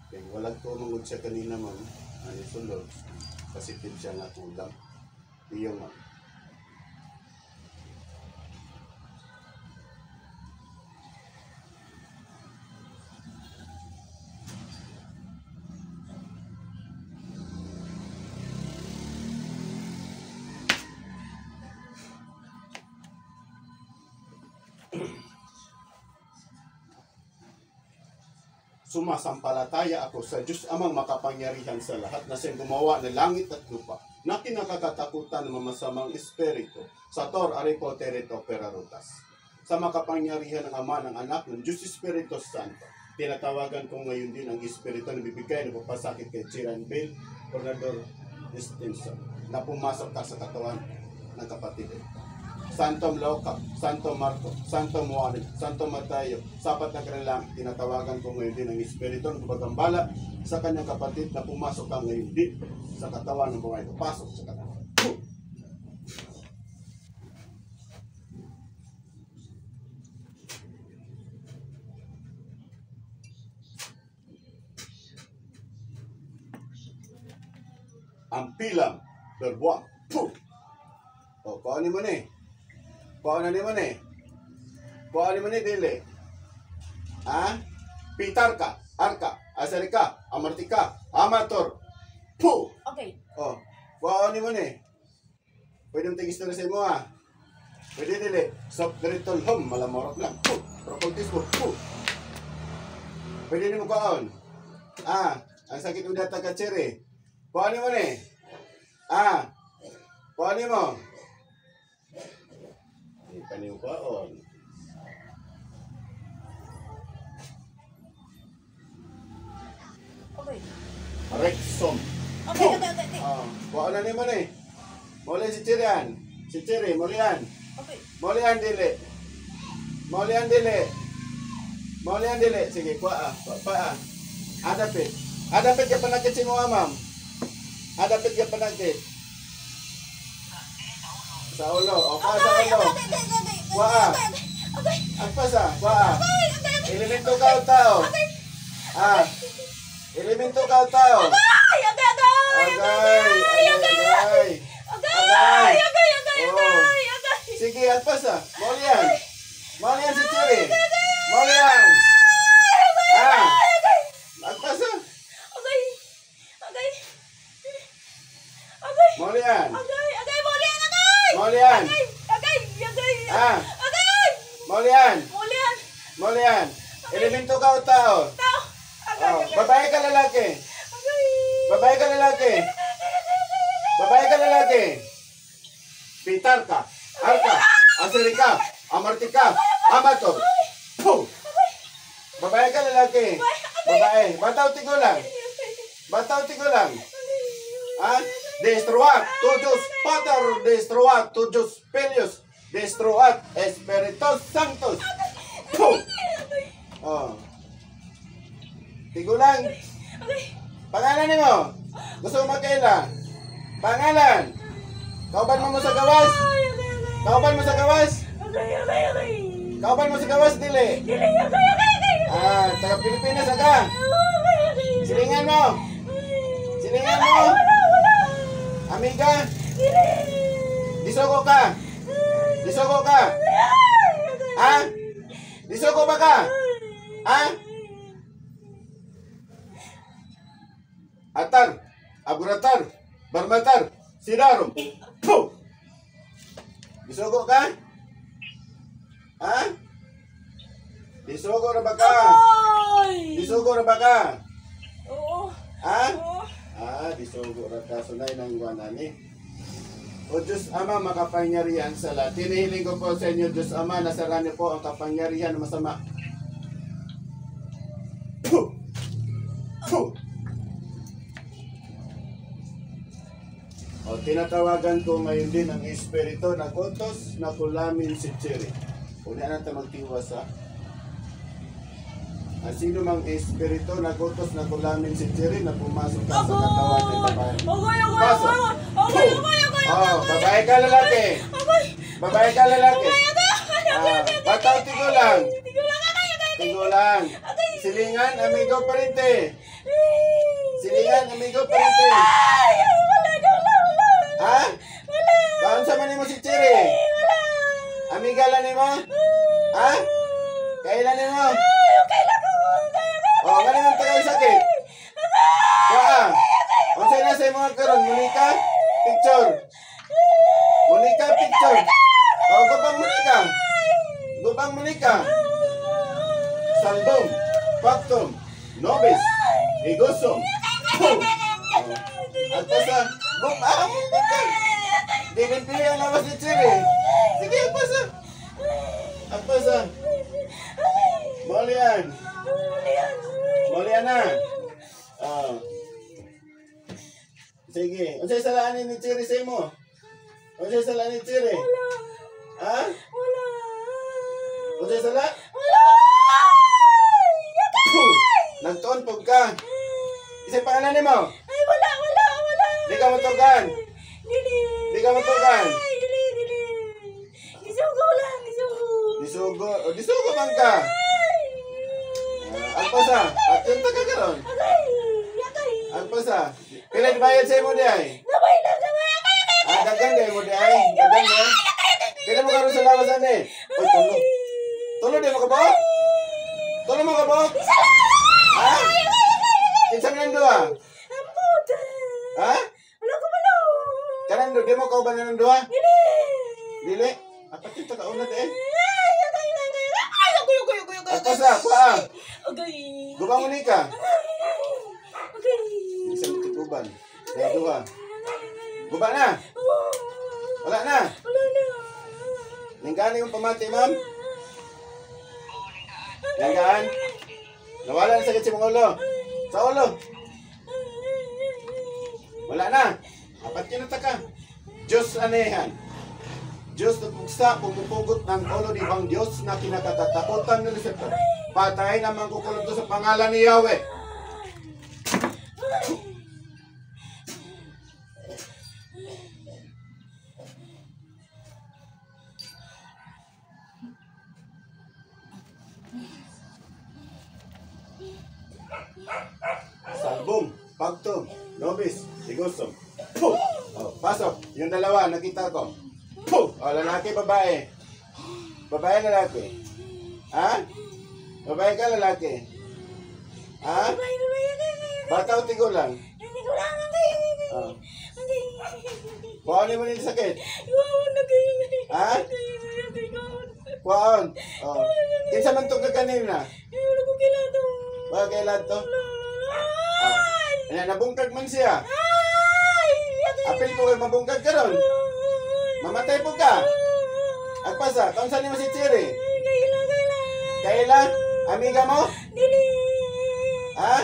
Okay, walang tumungod siya kanina, ma'am. Ano sulod? Positive siya na kulang. Iyo, ma'am. Sumasampalataya ako sa Diyos Amang makapangyarihan sa lahat na siyang gumawa ng langit at lupa na kinakakatakutan ng mamasamang espiritu sa Tor Aripo Terito Perarutas. Sa makapangyarihan ng Ama ng Anak ng Diyos Espiritu Santo, tinatawagan ko ngayon din ang espiritu na bibigay ng papasakit kay Chiran Bill, Coronador Stinson, na pumasok ka sa katawan ng kapatid. Santo Mloka, Santo Marco, Santo Juan, Santo Mateo, sapat na kanilang tinatawagan ko ngayon din ang espiritu ng gumagambala sa kanyang kapatid na pumasok ka ngayon din sa katawan ng mga ito. Pasok sa katawan. Ang pilang berbuang. O, kuhanin mo na eh. Kuhanin mo na eh. Kuhanin mo na eh, dili. Ha? Pitarka, Arka, Asarika, Amartika, Amator. Puh! Okay. O, kuhanin mo na eh. Pwede mong tigis na sa mo ha. Pwede dili. Soft gritol home, malamorok lang. Puh! Propultis mo. Puh! Pwede mo kuhaan. Ang sakit mo data ka cherry. Kuhanin mo na eh. Kuhanin mo. Kaniw paon. Okay. Rexom. Okay. Kuha na naman eh. Muli si Chirian. Si Chiri, mulian. Okay. Mulian dili. Mulian dili. Mulian dili. Sige, kuha. Adapit. Adapit ka panakit si mga ma'am. Adapit ka panakit. Sa ulo. O, pa sa ulo. Kuha. Agpasa. Kuha. Elemento ka o tao. Elemento ka o tao. Agay. Sige, agpasa. Maulian. Maulian si Chiri. Maulian. Agpasa. Maulian. Maulian. Maulian. Maulian. Elemento ka o tao? Babae ka lalaki? Babae ka lalaki? Babae ka lalaki? Pitarka, Arka, Asirika, Amartika, Amator. Puh! Babae ka lalaki? Babae. Bataw tigulang? Bataw tigulang? Destruat, tujus, pater, destruat, tujus, pelius, destruat, espiritus sanctus. Puh! Tigulang. Pangalan mo? Gusto mo magkaila? Pangalan? Kauban mo sa gawas? Kauban mo sa gawas? Kauban mo sa gawas, dili? Taga Pilipinas ka? Silingan mo? Silingan mo? Amiga? Disogo ka? Disogo ka? Disogo ba ka? Atar, Aburatar, Barmatar, Sirarum. Puh! Disogo ka? Disogo na ba ka? Disogo na ba ka? Oo. Disogo na ka. Sunay ng guanani. O Diyos Ama, makapangyarihan sa lahat. Hinihiling ko po sa inyo, Diyos Ama, nasara niyo po ang kapangyarihan na masama. Puh! Puh! O, tinatawagan ko ngayon din ang espiritu na kutos na kulamin si Chiri. Una natin magtiwas ha. Ang sino mang espiritu na kutos na kulamin si Chiri na pumasok ka sa katawan ng babae. Pasok! Babae ka lalaki! Babae ka lalaki? Bata o tigulang? Tigulang. Silingan, amigo, parente. Silingan, amigo, parente. Ha? Kaon sa man mo si Chiri? Amiga lang mo? Ha? Kailan mo? Oh, ganun ang tagal sakit. Waa. Unsay na sa mga karon, Monica? Picture. Monica, picture. Oh, gubang Monica. Gubang Monica. Salbong, Pactum, Nobis, Igosum. At pasa, gubang Monica. Di rin pili ang lawas ni Chiri. Sige, at pasa. At pasa. Molian. Molian na. Oh. Sige. Unsay salaan ni Chiri sa imo? Unsay salaan ni Chiri? Ha? Wala. Unsay sala? Wala. Nagtuon pug ka. Isay pangalan nimo? Ay, wala. Di ka matugan. Dili. Di ka matugan. Ay, dili. Isugo lang, isugo. Disugo man ka. Agpasa. Atin ta ka karon. Yakay. Agpasa. Pila di bayad sa imo di ay? Sabay na. Dagan di mo di ay. Dagan mo. Pila mo karon sa lawas ani? Oy, tulo. Tulo di mo kabot? Tulo mo kabot? Ha? Kinsa man duha? Ambot. Ha? Wala ko malo. Kanang di mo kauban ng duha? Dili. Dili. Apat kita kaunat eh. Ay, yakay. Ay, kuyo. Agpasa, kuha. Okay. Gubang Monica. Okay. Isang tikuban. Kaya duha. Guba na. Wala na. Wala na. Ninggaan yung pamati, ma'am. Ninggaan. Nawala na sakit si mong ulo. Sa ulo. Wala na. Apat kinata ka. Diyos anehan. Diyos na pugsa, pumupugot ng ulo ni Bang Diyos na kinakatatakutan ni Lucifer. Patay naman kukulog to sa pangalan ni Yahweh. Salbum, Pactum, Nobis, Igosum. Puh! Oh, pasok. Yung dalawa, nakita ko. Puh! Oh, lalaki, babae. Babae, lalaki. Ha? Babae ka, lalaki. Ha? Bata o tigulang? Hindi ko lang. Oh. Kuhaan mo nito sakit. Ha? Kuhaan. Oh. Kinsa man itong kaganina? Ba, kailan to? Nabungkag man siya. Apil po kayo mabungkag ka ron. Mamatay po ka. Agpasa, kaun saan mo si Chiri? Kaila? Amiga mo? Ha?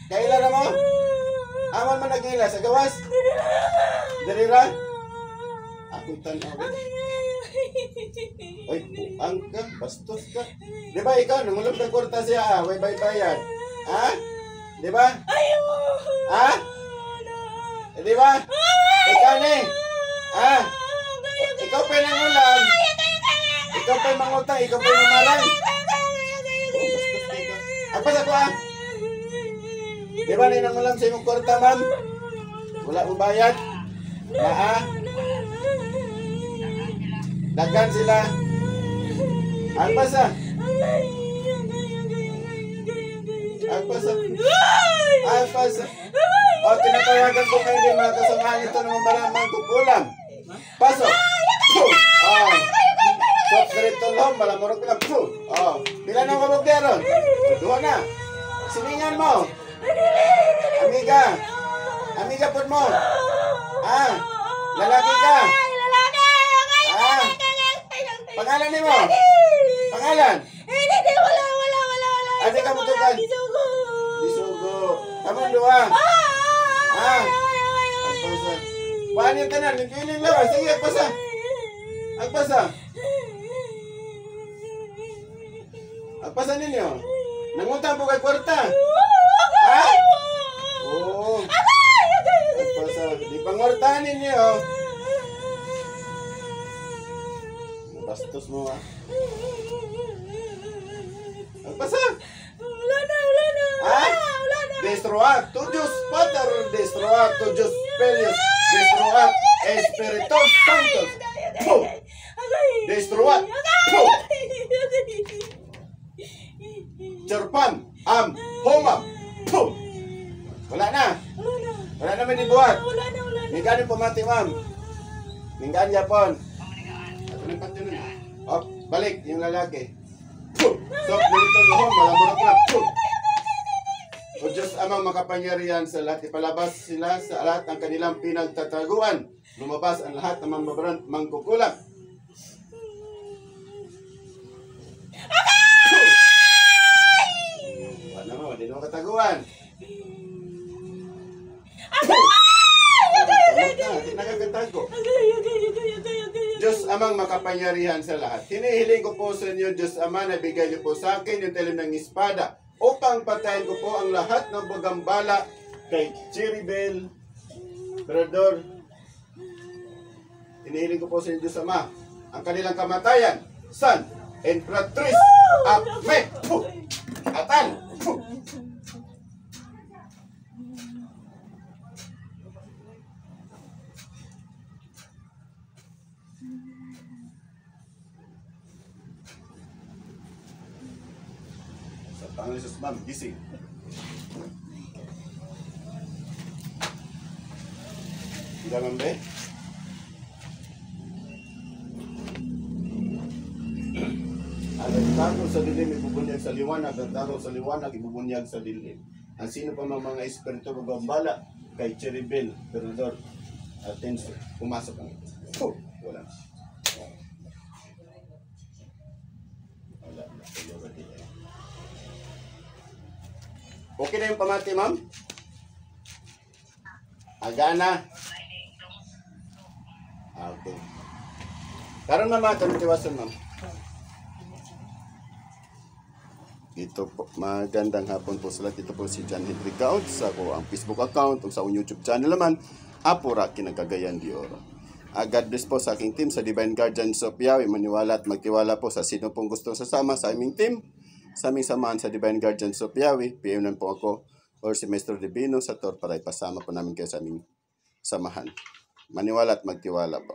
Kaila na mo? Aman man nagila sa gawas? Dirira? Ako tanaw. Oy, buang ka, bastos ka. Di ba ikaw, nangulog ng kwarta siya, way baybayan. Ha? Di ba? Ha? Di ba? Ikaw ni. Ha? Ikaw pa nangulang. Ikaw pa mangutang, ikaw pa mamalang. Agpas ako ah. Di ba na nangulang sa imong kwarta, ma'am? Wala mo bayad? Na Dagan sila. Agpas ah. Agpas ah. Agpas ah. O, tinatawagan ko kayo din mga kasamahan ito ng maramang kukulam. Pasok. Oh. Soft grip to lom, malamurog ko lang. Oh. Pila na kabog deron? Dua na. Silingan mo. Amiga. Amiga po mo. Ah. Lalaki ka. Ah. Pangalan ni mo? Pangalan? Adi ka mutukan? Disugo. Kamong dua. Ah. Agpasa. Paano yung tanan? Nagkiling lawas. Sige, agpasa. Agpasa. Agpasa ninyo. Nangutang po kay kwarta. Ha? Oo. Agpasa. Di pangwartahan ninyo. Bastos mo ha. Magpasa. Wala na. Ah? Wala na. Destroat to Diyos Pater, destroat to Diyos Filius, destroat Espiritus Sanctus. Puh! Destroat. Puh! Cerpan, homa. Puh! Wala na. Wala na may dibuhat. Wala na. Ninggan yung pamati, ma'am. Ninggan yapon. Oh, balik yung lalaki. Puh! So, dito yung malamurot na. Puh! O Diyos Amang makapangyarihan sa lahat, ipalabas sila sa lahat ng kanilang pinagtataguan. Lumabas ang lahat ng mga mangkukulang. Wala mo, hindi mo kataguan. Hindi nakakatago. Diyos Amang makapangyarihan sa lahat. Hinihiling ko po sa inyo, Diyos Ama, na bigay niyo po sa akin yung talim ng espada upang patayin ko po ang lahat ng bagambala kay Cheribel, Brador. Hinihiling ko po sa inyo, Diyos Ama, ang kanilang kamatayan. San, Empress, Akme, Atan, Pangalan ni Jesus, ma'am, gising. Hindi ma'am, be? Ang tago sa dilim, ibubunyag sa liwanag. Ang tago sa liwanag, ibubunyag sa dilim. Ang sino pa mga espiritu gagambala kay Cheribel, Brador, Atenso, pumasok ang ito. Wala. Okay na yung pamati, ma'am? Agana? Okay. Karon ma'am, tiwasan, ma'am. Ito po, magandang hapon po sa lahat. Ito po si John Henry Gaud sa ako ang Facebook account o sa akong YouTube channel naman, Apura Kinagagayan di Oro. God bless po sa aking team sa Divine Guardians of Yahweh. Maniwala at magtiwala po sa sino pong gustong sasama sa aming team. Sa aming samahan sa Divine Guardians of Yahweh, PM lang po ako or si Mr. Divino sa Tor para ipasama po namin kayo sa aming samahan. Maniwala at magtiwala po.